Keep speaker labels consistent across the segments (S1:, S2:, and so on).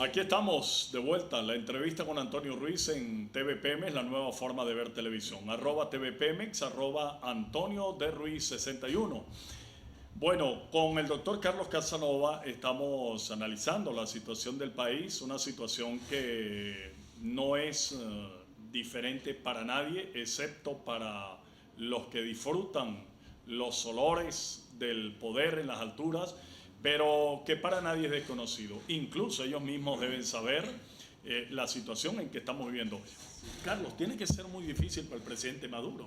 S1: Aquí estamos de vuelta, la entrevista con Antonio Ruiz en TVPemex, la nueva forma de ver televisión. @TVPemex, @Antonio de Ruiz 61. Bueno, con el doctor Carlos Casanova estamos analizando la situación del país, una situación que no es diferente para nadie, excepto para los que disfrutan los olores del poder en las alturas, pero que para nadie es desconocido. Incluso ellos mismos deben saber la situación en que estamos viviendo. Carlos, tiene que ser muy difícil para el presidente Maduro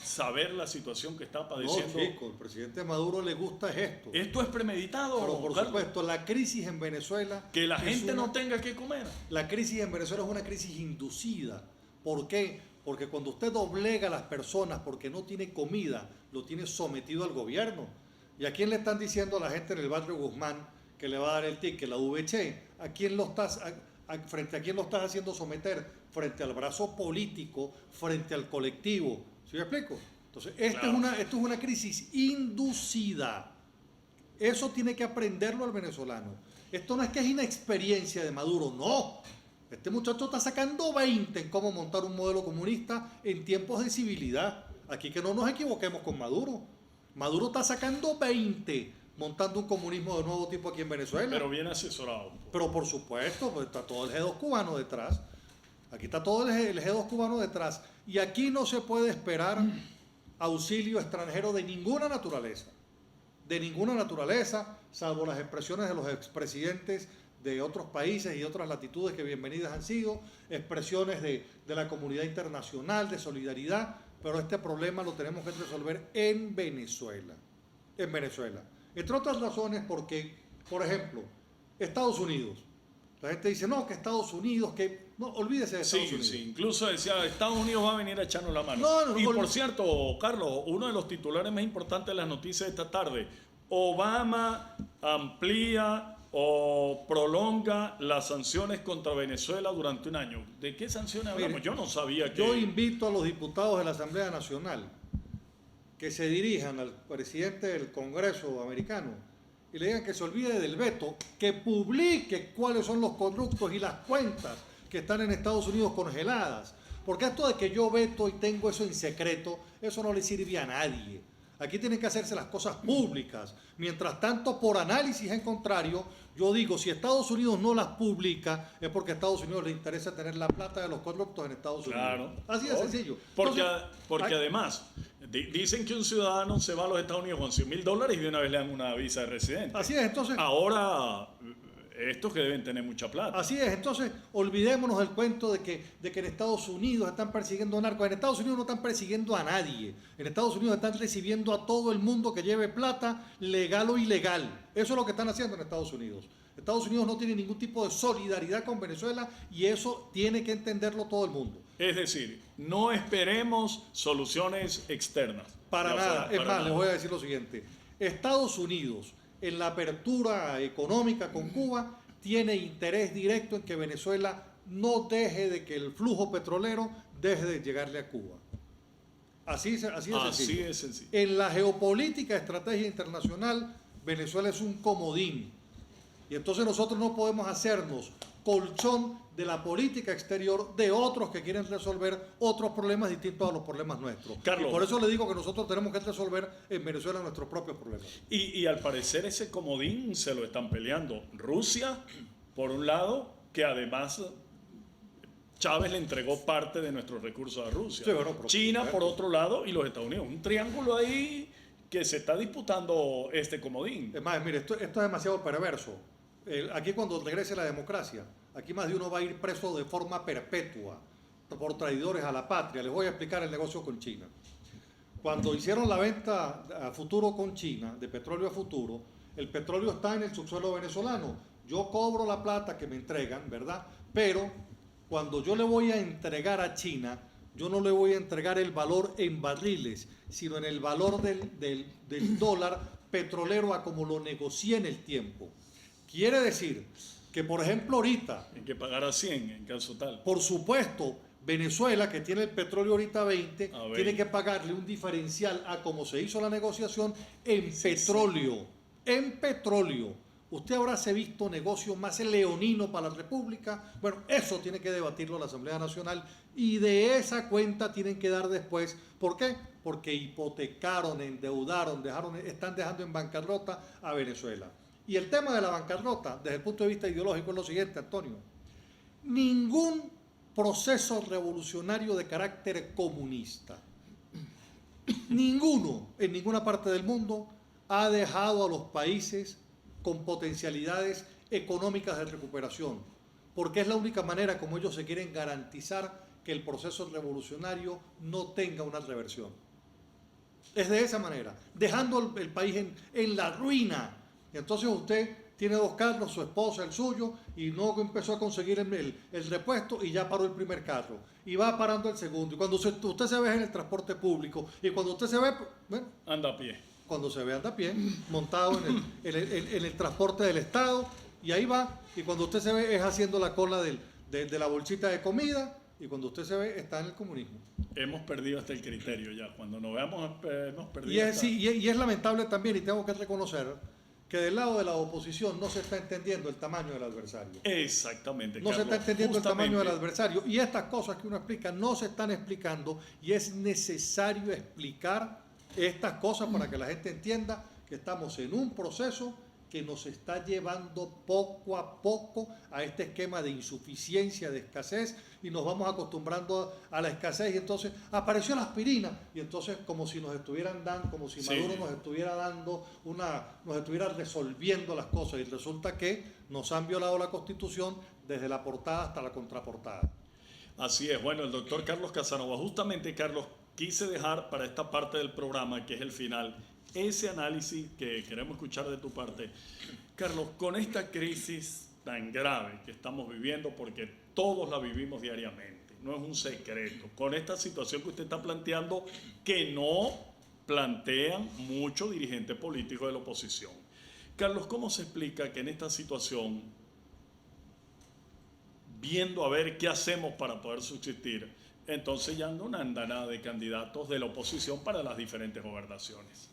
S1: saber la situación que está padeciendo.
S2: No, chico, el presidente Maduro le gusta esto.
S1: Esto es premeditado.
S2: Pero por
S1: Carlos,
S2: supuesto, la crisis en Venezuela...
S1: que la gente no tenga que comer.
S2: La crisis en Venezuela es una crisis inducida. ¿Por qué? Porque cuando usted doblega a las personas porque no tiene comida, lo tiene sometido al gobierno. ¿Y a quién le están diciendo a la gente en el barrio Guzmán que le va a dar el ticket? La VC. ¿A quién lo estás, frente a quién lo estás haciendo someter? Frente al brazo político, frente al colectivo. ¿Sí me explico? Entonces, esto es una crisis inducida. Eso tiene que aprenderlo el venezolano. Esto no es que es inexperiencia de Maduro, no. Este muchacho está sacando 20 en cómo montar un modelo comunista en tiempos de civilidad. Aquí que no nos equivoquemos con Maduro. Maduro está sacando 20 montando un comunismo de nuevo tipo aquí en Venezuela.
S1: Pero bien asesorado.
S2: Pero por supuesto, pues está todo el G2 cubano detrás. Aquí está todo el G2 cubano detrás. Y aquí no se puede esperar auxilio extranjero de ninguna naturaleza. De ninguna naturaleza, salvo las expresiones de los expresidentes de otros países y otras latitudes que bienvenidas han sido, expresiones de la comunidad internacional, de solidaridad, pero este problema lo tenemos que resolver en Venezuela. En Venezuela. Entre otras razones porque, por ejemplo, Estados Unidos. La gente dice, no, que Estados Unidos, que... No, olvídese de Estados Unidos.
S1: Sí, incluso decía, Estados Unidos va a venir a echarnos la mano.
S2: No,
S1: y por cierto, Carlos, uno de los titulares más importantes de las noticias de esta tarde, Obama amplía o prolonga las sanciones contra Venezuela durante un año. ¿De qué sanciones hablamos?
S2: Mire,
S1: yo no sabía que...
S2: Yo invito a los diputados de la Asamblea Nacional que se dirijan al presidente del Congreso americano y le digan que se olvide del veto, que publique cuáles son los corruptos y las cuentas que están en Estados Unidos congeladas. Porque esto de que yo veto y tengo eso en secreto, eso no le sirve a nadie. Aquí tienen que hacerse las cosas públicas. Mientras tanto, por análisis en contrario, yo digo, si Estados Unidos no las publica, es porque a Estados Unidos le interesa tener la plata de los corruptos en Estados Unidos.
S1: Claro.
S2: Así de sencillo.
S1: Porque
S2: Entonces,
S1: además, dicen que un ciudadano se va a los Estados Unidos con $100,000 y de una vez le dan una visa de residente.
S2: Así es, entonces...
S1: Ahora, estos que deben tener mucha plata.
S2: Así es, entonces olvidémonos del cuento de que en Estados Unidos están persiguiendo narcos. En Estados Unidos no están persiguiendo a nadie. En Estados Unidos están recibiendo a todo el mundo que lleve plata, legal o ilegal. Eso es lo que están haciendo en Estados Unidos. Estados Unidos no tiene ningún tipo de solidaridad con Venezuela y eso tiene que entenderlo todo el mundo.
S1: Es decir, no esperemos soluciones externas.
S2: Para nada. Es más, les voy a decir lo siguiente. Estados Unidos, en la apertura económica con Cuba, tiene interés directo en que Venezuela no deje de que el flujo petrolero deje de llegarle a Cuba. Así es sencillo. En la geopolítica, estrategia internacional, Venezuela es un comodín. Y entonces nosotros no podemos hacernos colchón de la política exterior de otros que quieren resolver otros problemas distintos a los problemas nuestros.
S1: Carlos,
S2: y por eso le digo que nosotros tenemos que resolver en Venezuela nuestros propios problemas.
S1: Y al parecer ese comodín se lo están peleando Rusia, por un lado, que además Chávez le entregó parte de nuestros recursos a Rusia.
S2: Sí, bueno,
S1: China, por otro lado, y los Estados Unidos. Un triángulo ahí que se está disputando este comodín.
S2: Es más, mire, esto es demasiado perverso. Aquí cuando regrese la democracia, aquí más de uno va a ir preso de forma perpetua por traidores a la patria. Les voy a explicar el negocio con China. Cuando hicieron la venta a futuro con China, de petróleo a futuro, el petróleo está en el subsuelo venezolano. Yo cobro la plata que me entregan, ¿verdad? Pero cuando yo le voy a entregar a China, yo no le voy a entregar el valor en barriles, sino en el valor del dólar petrolero a como lo negocié en el tiempo. Quiere decir que, por ejemplo, ahorita...
S1: Hay que pagar a 100 en caso tal.
S2: Por supuesto, Venezuela, que tiene el petróleo ahorita a 20, tiene que pagarle un diferencial a como se hizo la negociación en petróleo. En petróleo. ¿Usted habráse visto negocio más leonino para la República? Bueno, eso tiene que debatirlo la Asamblea Nacional y de esa cuenta tienen que dar después. ¿Por qué? Porque hipotecaron, endeudaron, están dejando en bancarrota a Venezuela. Y el tema de la bancarrota, desde el punto de vista ideológico, es lo siguiente, Antonio. Ningún proceso revolucionario de carácter comunista, ninguno en ninguna parte del mundo ha dejado a los países con potencialidades económicas de recuperación, porque es la única manera como ellos se quieren garantizar que el proceso revolucionario no tenga una reversión. Es de esa manera, dejando el país en la ruina. Y entonces usted tiene dos carros, su esposa, el suyo, y no empezó a conseguir el repuesto y ya paró el primer carro. Y va parando el segundo. Y cuando usted se ve en el transporte público, y cuando usted se ve, bueno,
S1: anda a pie.
S2: Cuando se ve anda a pie, montado en el transporte del Estado, y ahí va. Y cuando usted se ve es haciendo la cola de la bolsita de comida, y cuando usted se ve está en el comunismo.
S1: Hemos perdido hasta el criterio ya. Cuando nos veamos hemos perdido.
S2: Y es lamentable también, y tengo que reconocer que del lado de la oposición no se está entendiendo el tamaño del adversario.
S1: Exactamente,
S2: No
S1: Carlos,
S2: se está entendiendo
S1: justamente.
S2: el tamaño del adversario. Y estas cosas que uno explica no se están explicando, y es necesario explicar estas cosas para que la gente entienda que estamos en un proceso que nos está llevando poco a poco a este esquema de insuficiencia, de escasez, y nos vamos acostumbrando a la escasez, y entonces apareció la aspirina, y entonces como si nos estuvieran dando, como si Maduro nos estuviera dando nos estuviera resolviendo las cosas, y resulta que nos han violado la Constitución desde la portada hasta la contraportada.
S1: Así es. Bueno, el doctor Carlos Casanova, justamente, Carlos, quise dejar para esta parte del programa, que es el final, ese análisis que queremos escuchar de tu parte. Carlos, con esta crisis tan grave que estamos viviendo, porque todos la vivimos diariamente, no es un secreto, con esta situación que usted está planteando, que no plantean muchos dirigentes políticos de la oposición. Carlos, ¿cómo se explica que en esta situación, viendo a ver qué hacemos para poder subsistir, entonces ya anda una andanada de candidatos de la oposición para las diferentes gobernaciones?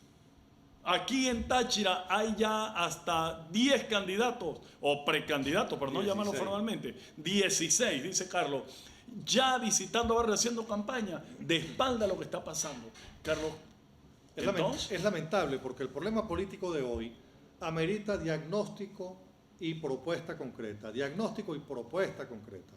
S1: Aquí en Táchira hay ya hasta 10 candidatos, o precandidatos, pero no
S2: 16.
S1: llamarlo formalmente, 16, dice Carlos, ya visitando barrios, haciendo campaña, de espalda a lo que está pasando. Carlos,
S2: es lamentable porque el problema político de hoy amerita diagnóstico y propuesta concreta. Diagnóstico y propuesta concreta.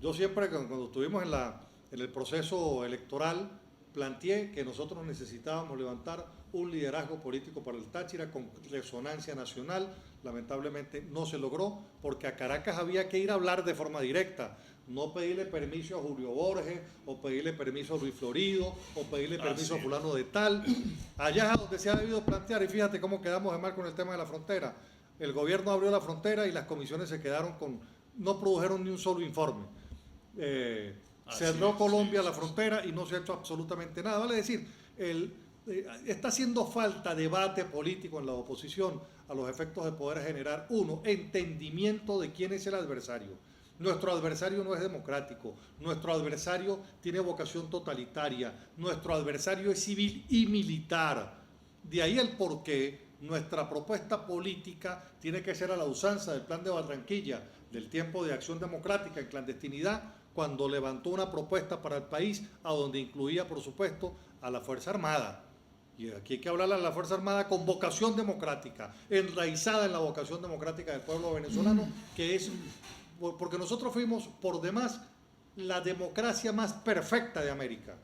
S2: Yo siempre, cuando estuvimos en el proceso electoral, planteé que nosotros necesitábamos levantar un liderazgo político para el Táchira con resonancia nacional. Lamentablemente no se logró, porque a Caracas había que ir a hablar de forma directa, no pedirle permiso a Julio Borges, o pedirle permiso a Luis Florido, o pedirle permiso a fulano de tal. Allá es donde se ha debido plantear, y fíjate cómo quedamos de mal con el tema de la frontera. El gobierno abrió la frontera y las comisiones se quedaron no produjeron ni un solo informe. Cerró Colombia la frontera y no se ha hecho absolutamente nada. Vale decir, está haciendo falta debate político en la oposición a los efectos de poder generar, entendimiento de quién es el adversario. Nuestro adversario no es democrático, nuestro adversario tiene vocación totalitaria, nuestro adversario es civil y militar. De ahí el porqué nuestra propuesta política tiene que ser a la usanza del Plan de Barranquilla, del tiempo de Acción Democrática en clandestinidad, cuando levantó una propuesta para el país, a donde incluía, por supuesto, a la Fuerza Armada. Y aquí hay que hablarle a la Fuerza Armada con vocación democrática, enraizada en la vocación democrática del pueblo venezolano, que es, porque nosotros fuimos, por demás, la democracia más perfecta de América.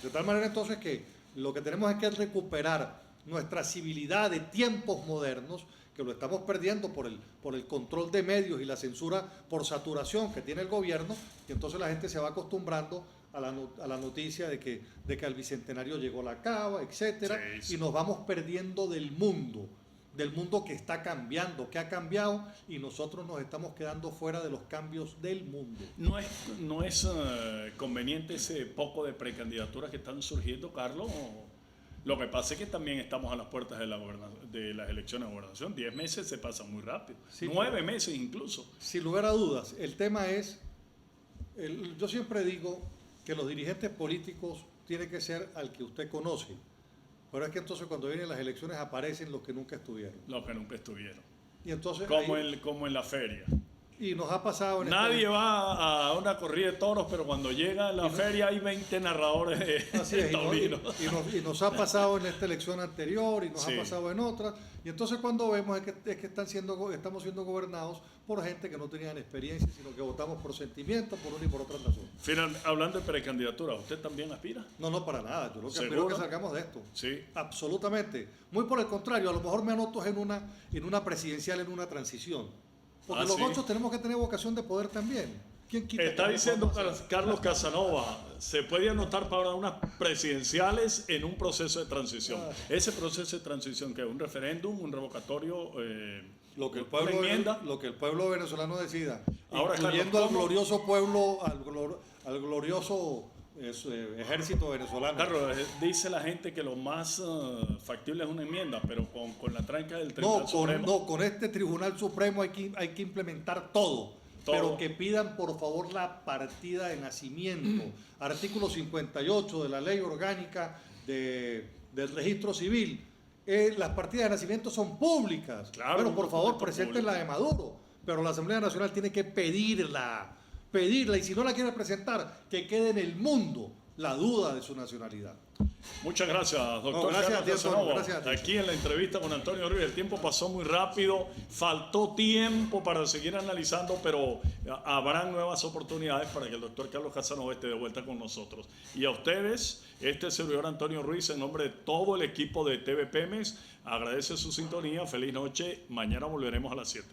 S2: De tal manera entonces que lo que tenemos es que recuperar nuestra civilidad de tiempos modernos, que lo estamos perdiendo por el control de medios y la censura por saturación que tiene el gobierno, y entonces la gente se va acostumbrando a la noticia de que el bicentenario llegó a la cava, etcétera, sí. Y nos vamos perdiendo del mundo que está cambiando, que ha cambiado, y nosotros nos estamos quedando fuera de los cambios del mundo.
S1: ¿No es conveniente ese poco de precandidaturas que están surgiendo, Carlos? Lo que pasa es que también estamos a las puertas de las elecciones de gobernación. 10 meses se pasan muy rápido. Sí, 9 meses incluso.
S2: Sin lugar a dudas, el tema es, yo siempre digo que los dirigentes políticos tienen que ser al que usted conoce. Pero es que entonces cuando vienen las elecciones aparecen los que nunca estuvieron.
S1: Los que nunca estuvieron.
S2: Y entonces
S1: como en la feria.
S2: y nos ha pasado en
S1: Nadie va a una corrida de toros, pero cuando llega a la feria hay 20 narradores
S2: Así es,
S1: taurinos.
S2: y nos ha pasado en esta elección anterior y nos
S1: Sí.
S2: ha pasado en otras. Y entonces cuando vemos es que estamos siendo gobernados por gente que no tenían experiencia, sino que votamos por sentimiento, por una y por otra razón.
S1: Hablando de precandidatura, ¿usted también aspira?
S2: No, para nada. Yo lo que
S1: ¿Seguro?
S2: espero es que salgamos de esto.
S1: Sí.
S2: Absolutamente. Muy por el contrario, a lo mejor me anoto en una presidencial, en una transición. Porque los
S1: sí.
S2: ocho tenemos que tener vocación de poder también. ¿Quién quita
S1: Está
S2: que
S1: diciendo
S2: podamos hacer?
S1: Carlos Casanova, se puede anotar para unas presidenciales en un proceso de transición. Ese proceso de transición, que es un referéndum, un revocatorio,
S2: Lo que el
S1: una enmienda.
S2: pueblo venezolano decida,
S1: Ahora,
S2: incluyendo
S1: Carlos,
S2: al
S1: ¿cómo?
S2: glorioso pueblo, al glorioso ejército venezolano.
S1: Carlos, dice la gente que lo más factible es una enmienda, pero con la tranca del
S2: No,
S1: Tribunal Supremo.
S2: con este Tribunal Supremo hay que implementar todo. Pero que pidan por favor la partida de nacimiento. Artículo 58 de la Ley Orgánica del Registro Civil. Las partidas de nacimiento son públicas.
S1: Claro,
S2: pero
S1: un
S2: por favor
S1: documento
S2: presenten la de Maduro. Pero la Asamblea Nacional tiene que pedirla. Y si no la quiere presentar, que quede en el mundo la duda de su nacionalidad.
S1: Muchas gracias, doctor.
S2: No, gracias
S1: Carlos
S2: a ti, Antonio,
S1: Casanova.
S2: gracias a ti.
S1: Aquí en la entrevista con Antonio Ruiz, el tiempo pasó muy rápido, faltó tiempo para seguir analizando, pero habrán nuevas oportunidades para que el doctor Carlos Casanova esté de vuelta con nosotros. Y a ustedes, este servidor Antonio Ruiz, en nombre de todo el equipo de TV Pemex, agradece su sintonía, feliz noche, mañana volveremos a las 7.